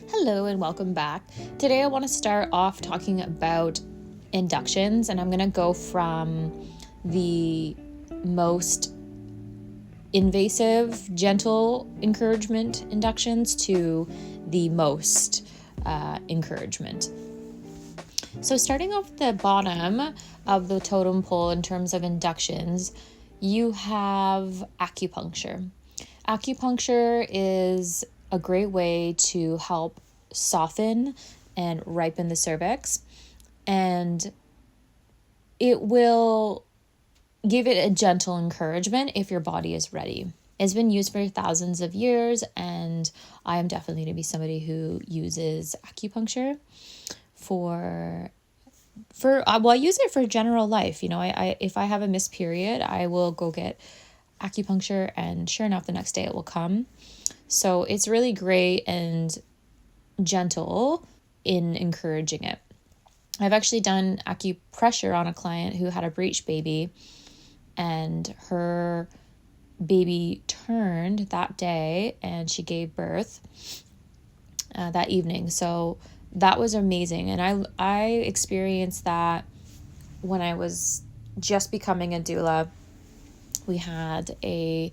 Hello and welcome back. Today I want to start off talking about inductions, and I'm going to go from the most invasive, gentle encouragement inductions to the most encouragement. So starting off the bottom of the totem pole in terms of inductions, you have acupuncture. Acupuncture is a great way to help soften and ripen the cervix, and it will give it a gentle encouragement if your body is ready. It's been used for thousands of years, and I am definitely going to be somebody who uses acupuncture I use it for general life. I if I have a missed period, I will go get acupuncture, and sure enough, the next day it will come. So it's really great and gentle in encouraging it. I've actually done acupressure on a client who had a breech baby, and her baby turned that day and she gave birth that evening. So that was amazing. And I experienced that when I was just becoming a doula. We had a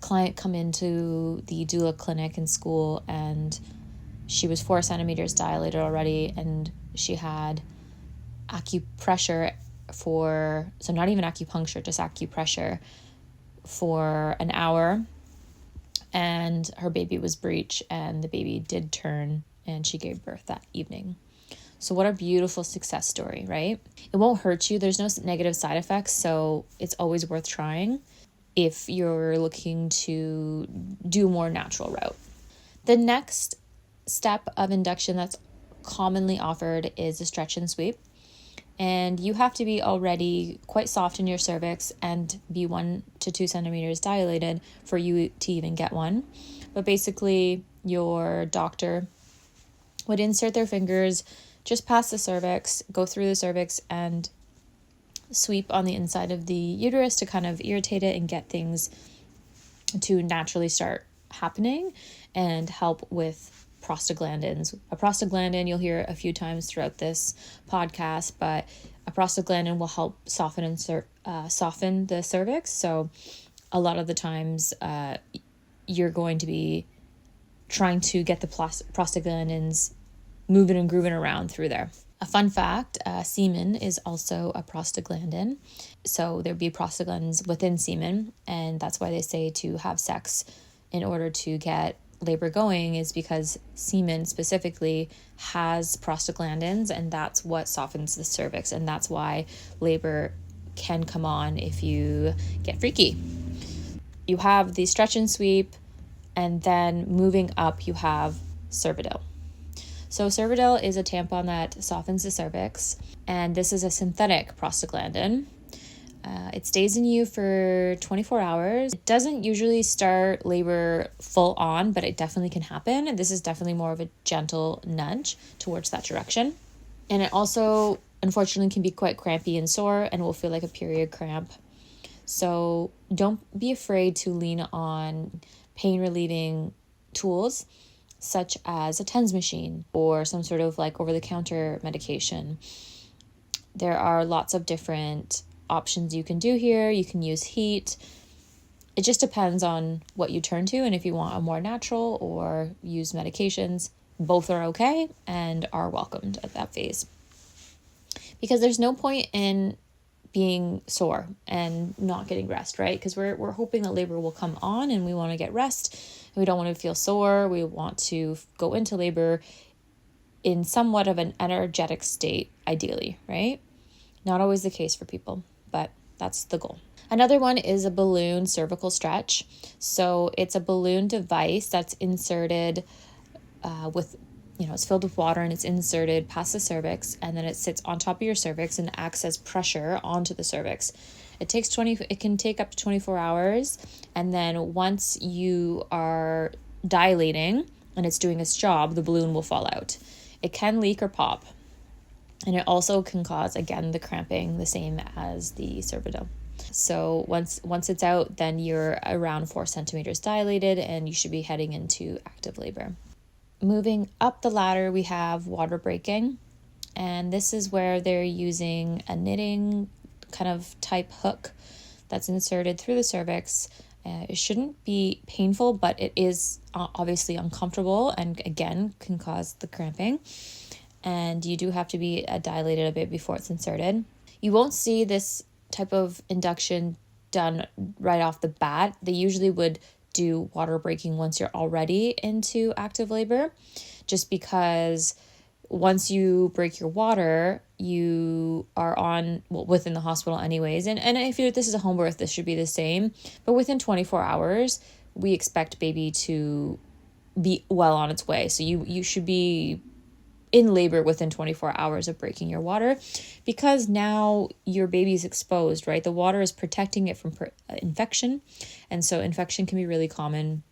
client come into the doula clinic in school, and she was 4 centimeters dilated already, and she had acupressure so not even acupuncture, just acupressure for an hour, and her baby was breech, and the baby did turn, and she gave birth that evening. So what a beautiful success story, right? It won't hurt you. There's no negative side effects, so it's always worth trying if you're looking to do a more natural route. The next step of induction that's commonly offered is a stretch and sweep. And you have to be already quite soft in your cervix and be 1 to 2 centimeters dilated for you to even get one. But basically, your doctor would insert their fingers just past the cervix, go through the cervix, and sweep on the inside of the uterus to kind of irritate it and get things to naturally start happening and help with prostaglandins. A prostaglandin you'll hear a few times throughout this podcast, but a prostaglandin will help soften the cervix. So a lot of the times you're going to be trying to get the prostaglandins moving and grooving around through there. A fun fact, semen is also a prostaglandin. So there'd be prostaglandins within semen, and that's why they say to have sex in order to get labor going, is because semen specifically has prostaglandins, and that's what softens the cervix, and that's why labor can come on if you get freaky. You have the stretch and sweep, and then moving up you have Cervidil. So Cervidil is a tampon that softens the cervix, and this is a synthetic prostaglandin. It stays in you for 24 hours. It doesn't usually start labor full on, but it definitely can happen. This is definitely more of a gentle nudge towards that direction. And it also, unfortunately, can be quite crampy and sore and will feel like a period cramp. So don't be afraid to lean on pain relieving tools, such as a TENS machine or some sort of like over-the-counter medication. There are lots of different options you can do here. You can use heat. It just depends on what you turn to, and if you want a more natural or use medications, both are okay and are welcomed at that phase. Because there's no point in being sore and not getting rest, right? Because we're hoping that labor will come on and we want to get rest. We don't want to feel sore. We want to go into labor in somewhat of an energetic state, ideally, right? Not always the case for people, but that's the goal. Another one is a balloon cervical stretch. So it's a balloon device that's inserted it's filled with water, and it's inserted past the cervix, and then it sits on top of your cervix and acts as pressure onto the cervix. It can take up to 24 hours, and then once you are dilating and it's doing its job, the balloon will fall out. It can leak or pop, and it also can cause, again, the cramping, the same as the Cervidil. So once it's out, then you're around 4 centimeters dilated, and you should be heading into active labor. Moving up the ladder, we have water breaking. And this is where they're using a knitting kind of type hook that's inserted through the cervix. It shouldn't be painful, but it is obviously uncomfortable and again can cause the cramping. And you do have to be dilated a bit before it's inserted. You won't see this type of induction done right off the bat. They usually would do water breaking once you're already into active labor, just because once you break your water, you are within the hospital anyways. And if this is a home birth, this should be the same. But within 24 hours, we expect baby to be well on its way. So you should be in labor within 24 hours of breaking your water, because now your baby's exposed, right? The water is protecting it from infection. And so infection can be really common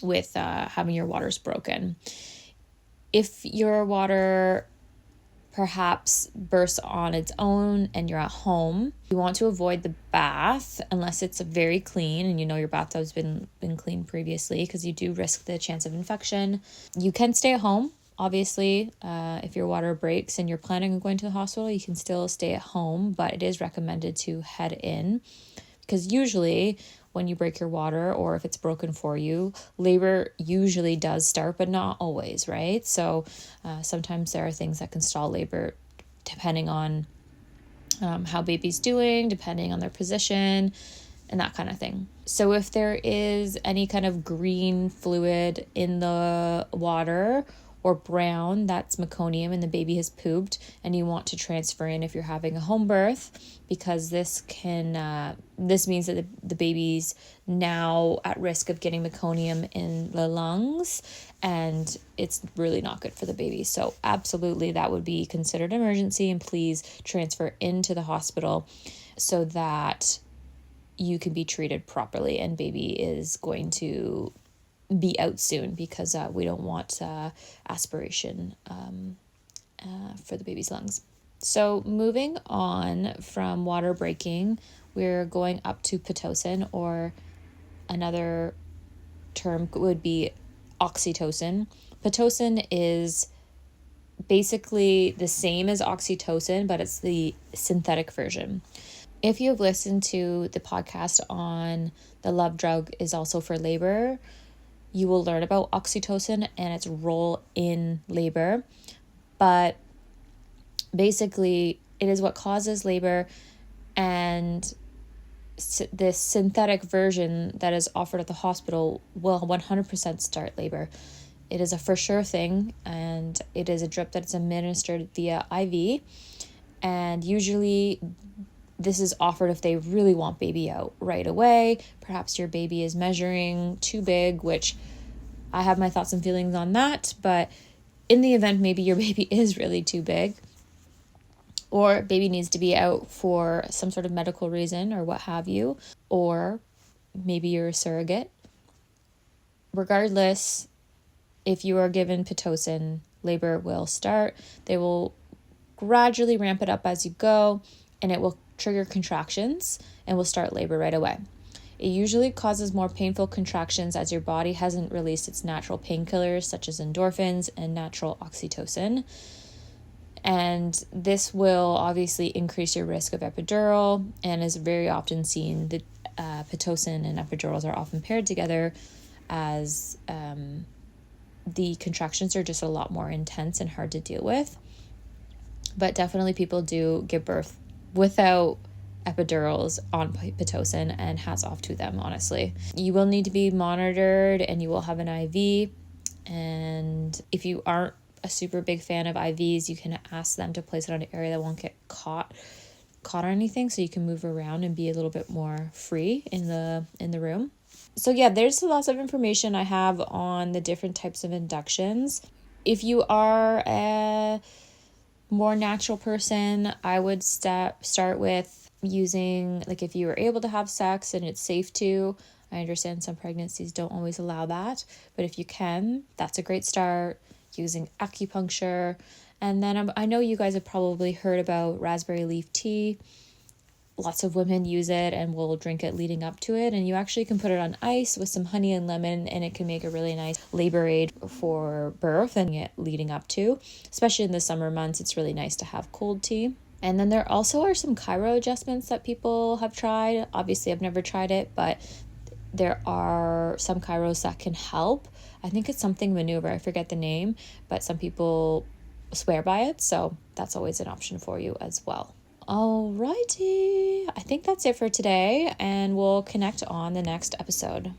with having your waters broken. If your water perhaps bursts on its own and you're at home, you want to avoid the bath unless it's very clean and you know your bathtub's been cleaned previously, because you do risk the chance of infection. You can stay at home. Obviously, if your water breaks and you're planning on going to the hospital, you can still stay at home, but it is recommended to head in, because usually when you break your water, or if it's broken for you, labor usually does start, but not always, right? So sometimes there are things that can stall labor depending on how baby's doing, depending on their position, and that kind of thing. So if there is any kind of green fluid in the water or brown, that's meconium and the baby has pooped, and you want to transfer in if you're having a home birth, because this means that the baby's now at risk of getting meconium in the lungs, and it's really not good for the baby. So absolutely, that would be considered emergency, and please transfer into the hospital so that you can be treated properly and baby is going to be out soon, because we don't want aspiration for the baby's lungs. So moving on from water breaking, we're going up to Pitocin, or another term would be oxytocin. Pitocin is basically the same as oxytocin, but it's the synthetic version. If you've listened to the podcast on the love drug is also for labor, you will learn about oxytocin and its role in labor. But basically, it is what causes labor, and this synthetic version that is offered at the hospital will 100% start labor. It is a for sure thing, and it is a drip that's administered via IV. And usually this is offered if they really want baby out right away. Perhaps your baby is measuring too big, which I have my thoughts and feelings on that. But in the event maybe your baby is really too big, or baby needs to be out for some sort of medical reason or what have you, or maybe you're a surrogate. Regardless, if you are given Pitocin, labor will start. They will gradually ramp it up as you go, and it will trigger contractions and will start labor right away. It usually causes more painful contractions as your body hasn't released its natural painkillers such as endorphins and natural oxytocin. And this will obviously increase your risk of epidural, and is very often seen. The Pitocin and epidurals are often paired together, as the contractions are just a lot more intense and hard to deal with. But definitely people do give birth without epidurals on Pitocin, and hats off to them, honestly. You will need to be monitored, and you will have an IV. And if you aren't a super big fan of IVs, you can ask them to place it on an area that won't get caught on anything, so you can move around and be a little bit more free in the room. So yeah, there's lots of information I have on the different types of inductions. If you are a more natural person, I would start with using, like, if you were able to have sex and it's safe to. I understand some pregnancies don't always allow that, but if you can, that's a great start. Using acupuncture. And then I know you guys have probably heard about raspberry leaf tea. lots of women use it and will drink it leading up to it. And you actually can put it on ice with some honey and lemon, and it can make a really nice labor aid for birth and it leading up to. Especially in the summer months, it's really nice to have cold tea. And then there also are some chiro adjustments that people have tried. Obviously, I've never tried it, but there are some chiros that can help. I think it's something maneuver. I forget the name, but some people swear by it. So that's always an option for you as well. Alrighty, I think that's it for today, and we'll connect on the next episode.